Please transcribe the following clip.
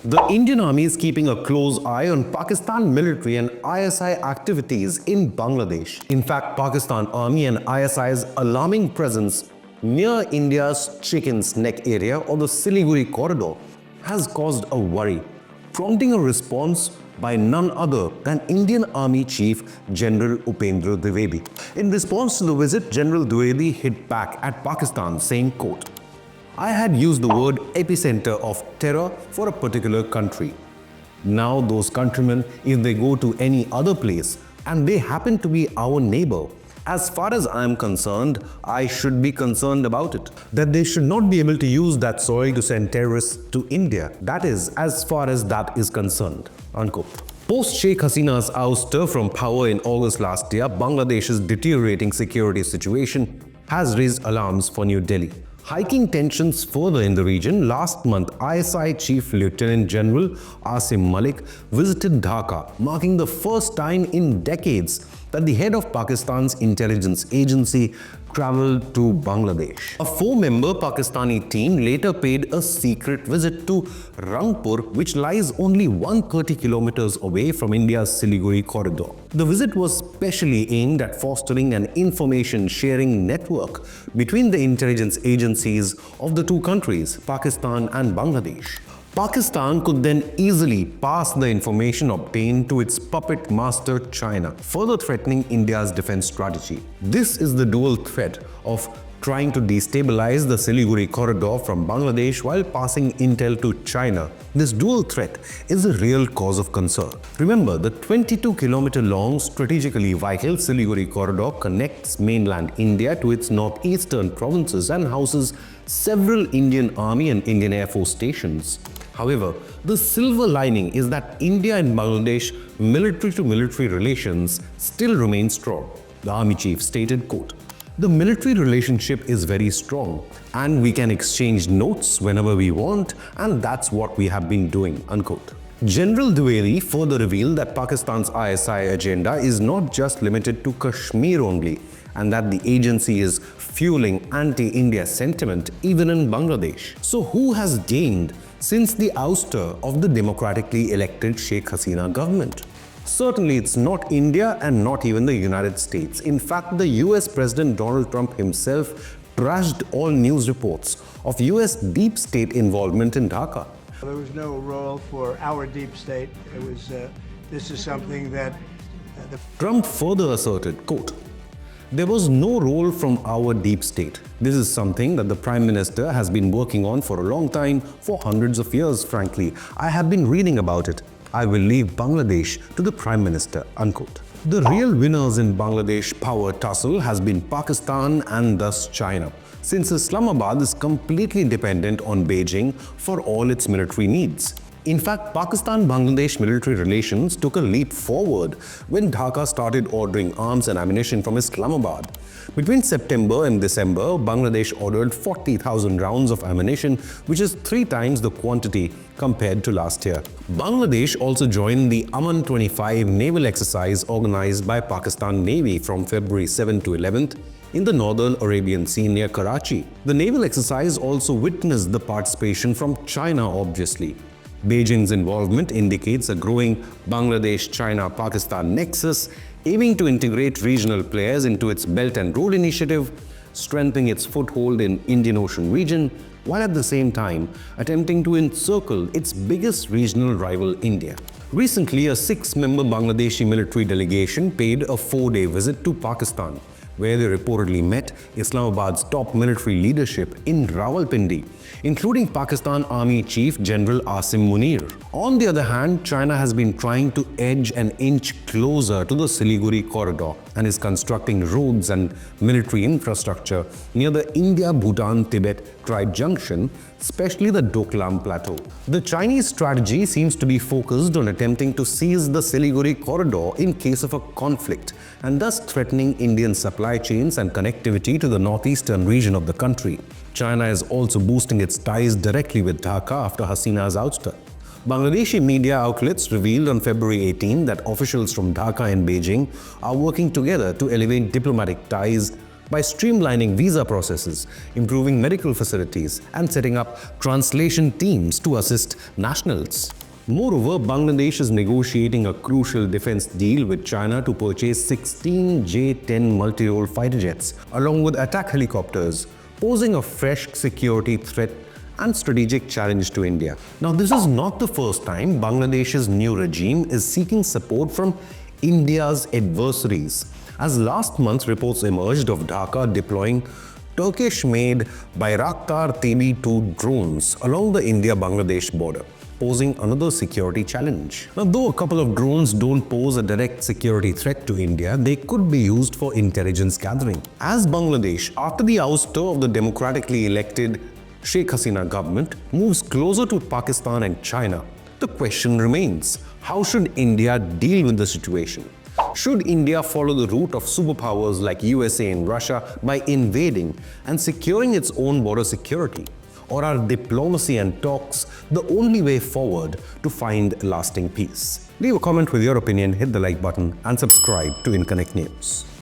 The Indian Army is keeping a close eye on Pakistan military and ISI activities in Bangladesh. In fact, Pakistan Army and ISI's alarming presence near India's Chicken's Neck area or the Siliguri corridor has caused a worry, prompting a response by none other than Indian Army Chief General Upendra Dwivedi. In response to the visit, General Dwivedi hit back at Pakistan saying, quote, "I had used the word epicenter of terror for a particular country. Now those countrymen, if they go to any other place and they happen to be our neighbor, as far as I am concerned, I should be concerned about it. That they should not be able to use that soil to send terrorists to India. That is, as far as that is concerned." Unquote. Post Sheikh Hasina's ouster from power in August last year, Bangladesh's deteriorating security situation has raised alarms for New Delhi. Hiking tensions further in the region, last month ISI Chief Lieutenant General Asim Malik visited Dhaka, marking the first time in decades that the head of Pakistan's intelligence agency travelled to Bangladesh. A four-member Pakistani team later paid a secret visit to Rangpur, which lies only 130 kilometers away from India's Siliguri corridor. The visit was specially aimed at fostering an information-sharing network between the intelligence agencies of the two countries, Pakistan and Bangladesh. Pakistan could then easily pass the information obtained to its puppet master China, further threatening India's defense strategy. This is the dual threat of trying to destabilize the Siliguri corridor from Bangladesh while passing intel to China. This dual threat is a real cause of concern. Remember, the 22-kilometer-long, strategically vital Siliguri corridor connects mainland India to its northeastern provinces and houses several Indian Army and Indian Air Force stations. However, the silver lining is that India and Bangladesh military-to-military relations still remain strong. The Army Chief stated, quote, "The military relationship is very strong and we can exchange notes whenever we want, and that's what we have been doing," unquote. General Dwivedi further revealed that Pakistan's ISI agenda is not just limited to Kashmir only, and that the agency is fueling anti-India sentiment even in Bangladesh. So who has gained since the ouster of the democratically elected Sheikh Hasina government? Certainly it's not India and not even the United States. In fact, the US President Donald Trump himself trashed all news reports of US deep state involvement in Dhaka. There was no role for our deep state. This is something that Trump further asserted, quote, "There was no role from our deep state. This is something that the Prime Minister has been working on for a long time, for hundreds of years, frankly. I have been reading about it. I will leave Bangladesh to the Prime Minister," unquote. The real winners in Bangladesh power tussle has been Pakistan and thus China, since Islamabad is completely dependent on Beijing for all its military needs. In fact, Pakistan-Bangladesh military relations took a leap forward when Dhaka started ordering arms and ammunition from Islamabad. Between September and December, Bangladesh ordered 40,000 rounds of ammunition, which is 3 times the quantity compared to last year. Bangladesh also joined the Aman 25 naval exercise organized by Pakistan Navy from February 7 to 11th in the northern Arabian Sea near Karachi. The naval exercise also witnessed the participation from China, obviously. Beijing's involvement indicates a growing Bangladesh-China-Pakistan nexus, aiming to integrate regional players into its Belt and Road Initiative, strengthening its foothold in Indian Ocean region, while at the same time attempting to encircle its biggest regional rival India. Recently, a 6-member Bangladeshi military delegation paid a 4-day visit to Pakistan, where they reportedly met Islamabad's top military leadership in Rawalpindi, including Pakistan Army Chief General Asim Munir. On the other hand, China has been trying to edge an inch closer to the Siliguri corridor and is constructing roads and military infrastructure near the India-Bhutan-Tibet tribe junction, especially the Doklam Plateau. The Chinese strategy seems to be focused on attempting to seize the Siliguri corridor in case of a conflict, and thus threatening Indian supply chains and connectivity to the northeastern region of the country. China is also boosting its ties directly with Dhaka after Hasina's ouster. Bangladeshi media outlets revealed on February 18 that officials from Dhaka and Beijing are working together to elevate diplomatic ties by streamlining visa processes, improving medical facilities, and setting up translation teams to assist nationals. Moreover, Bangladesh is negotiating a crucial defense deal with China to purchase 16 J-10 multi-role fighter jets, along with attack helicopters, posing a fresh security threat and strategic challenge to India. Now, this is not the first time Bangladesh's new regime is seeking support from India's adversaries, as last month reports emerged of Dhaka deploying Turkish-made Bayraktar TB2 drones along the India-Bangladesh border, posing another security challenge. Now, though a couple of drones don't pose a direct security threat to India, they could be used for intelligence gathering. As Bangladesh, after the ouster of the democratically elected Sheikh Hasina government, moves closer to Pakistan and China, the question remains, how should India deal with the situation? Should India follow the route of superpowers like USA and Russia by invading and securing its own border security? Or are diplomacy and talks the only way forward to find lasting peace? Leave a comment with your opinion, hit the like button, and subscribe to Inconnect News.